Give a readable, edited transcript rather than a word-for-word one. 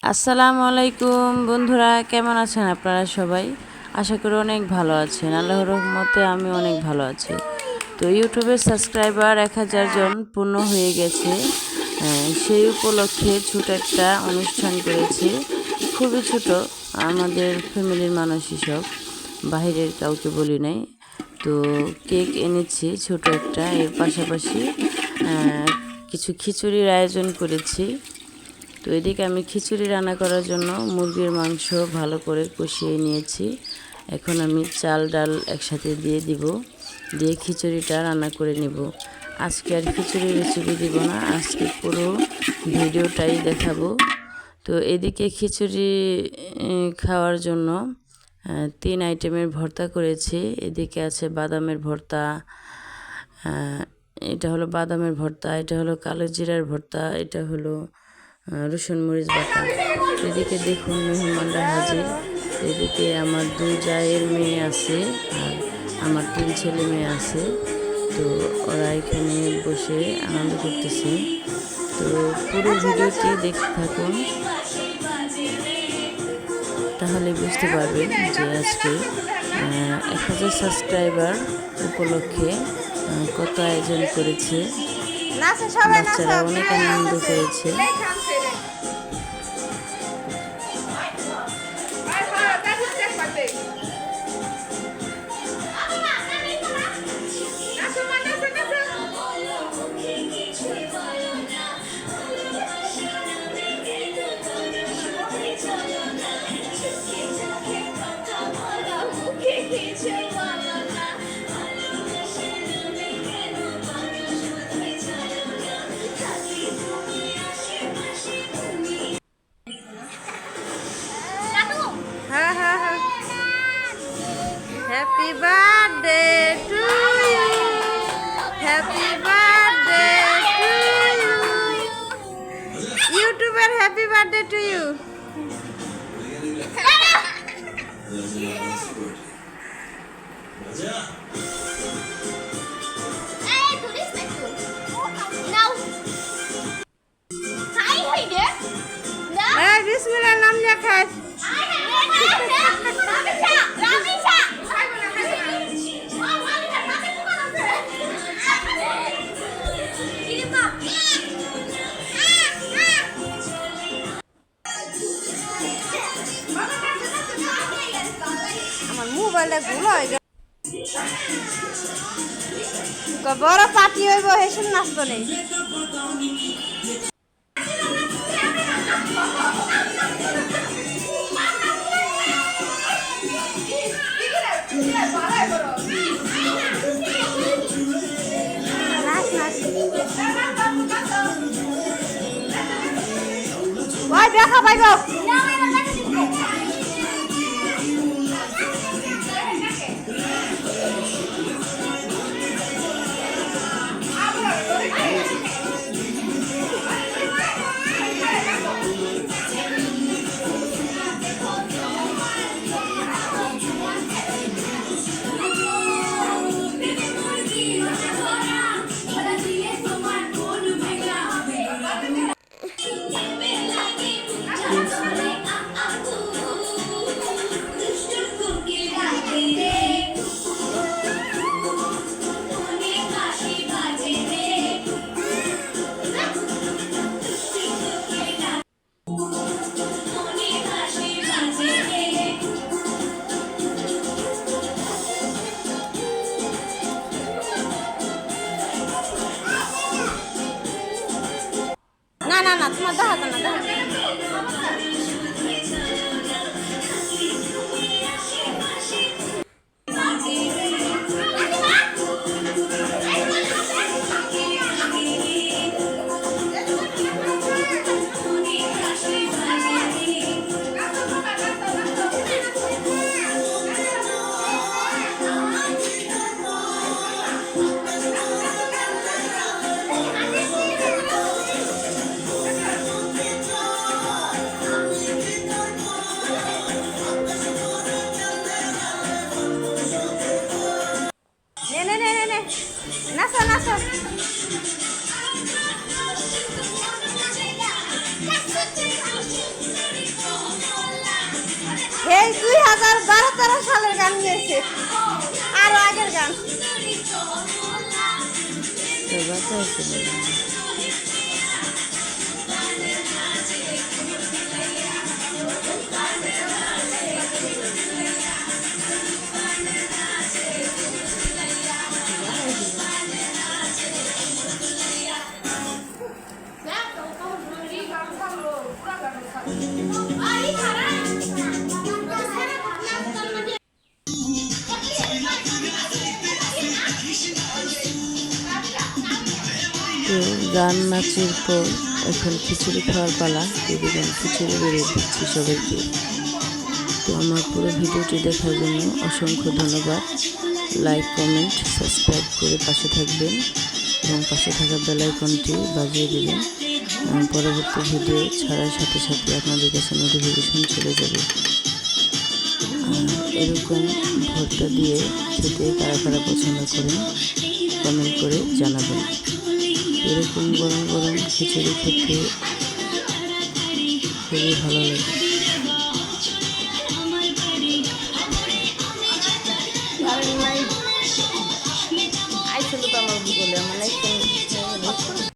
আসসালামু আলাইকুম বন্ধুরা, কেমন আছেন আপনারা সবাই? আশা করি অনেক ভালো আছেন। আল্লাহর রহমতে আমি অনেক ভালো আছি। তো ইউটিউবের সাবস্ক্রাইবার 1000 জন পূর্ণ হয়ে গেছে। সেই উপলক্ষে ছোট একটা অনুষ্ঠান করেছি, খুবই ছোট, আমাদের ফ্যামিলির মানুষই সব, বাহিরের কাউকে বলি নাই। তো কেক এনেছি ছোট একটা, এর পাশাপাশি কিছু খিচুড়ির আয়োজন করেছি। তো এদিকে আমি খিচুড়ি রান্না করার জন্য মুরগির মাংস ভালো করে কষিয়ে নিয়েছি। এখন আমি চাল ডাল একসাথে দিয়ে দিব, দিয়ে খিচুড়িটা রান্না করে নেব। আজকে আর খিচুড়ি রেসিপি দিব না, আজকে পুরো ভিডিওটাই দেখাবো। তো এদিকে খিচুড়ি খাওয়ার জন্য 3 আইটেমের ভর্তা করেছি। এদিকে আছে বাদামের ভর্তা, এটা হলো বাদামের ভর্তা, এটা হলো কালো জিরার ভর্তা, এটা হলো রসুন মরিচ বাটা। এদিকে দেখুন মেহমানরা হাজির। এদিকে আমার 2 জায়ের মেয়ে আছে আর আমার 3 ছেলে মেয়ে আছে। তো ওরা এখানে বসে আনন্দ করতেছে। তো পুরো ভিডিওটি দেখতে থাকুন, তাহলে বুঝতে পারবেন যে আজকে 1000 সাবস্ক্রাইবার উপলক্ষে কত আয়োজন করেছে। বাচ্চারা অনেক আনন্দ করেছে। Happy birthday to you. Happy birthday to you. YouTuber, happy birthday to you. Bismillah, নাম লেখায়। আমার মোবাইলটা ভুল হয়ে গেল। বড় পার্টি হইব, হেসুন নাচতো নেই। ওই দেখা পাইব। না তোমার দেখা না সেই 2012-13 সালের গান গেছে, আরো আগের গান। তো বাতাসে তো গান নাচের পর এখন খিচুড়ি খাওয়ার পালা। এদিকে আমি খিচুড়ি বেড়ে দিচ্ছি সবাইকে। তো আমার পুরো ভিডিওটি দেখার জন্য অসংখ্য ধন্যবাদ। লাইক, কমেন্ট, সাবস্ক্রাইব করে পাশে থাকবেন এবং পাশে থাকা বেল আইকনটি বাজিয়ে দেবেন। পরবর্তী ভিডিও ছাড়ার সাথে সাথে আপনাদের কাছে নোটিফিকেশন চলে যাবে। এরকম ভর্তা দিয়ে খেতে কারা কারা পছন্দ করেন কমেন্ট করে জানাবেন। এরকম গরম গরম খিচুড়ি খেতে খুবই ভালো লাগে।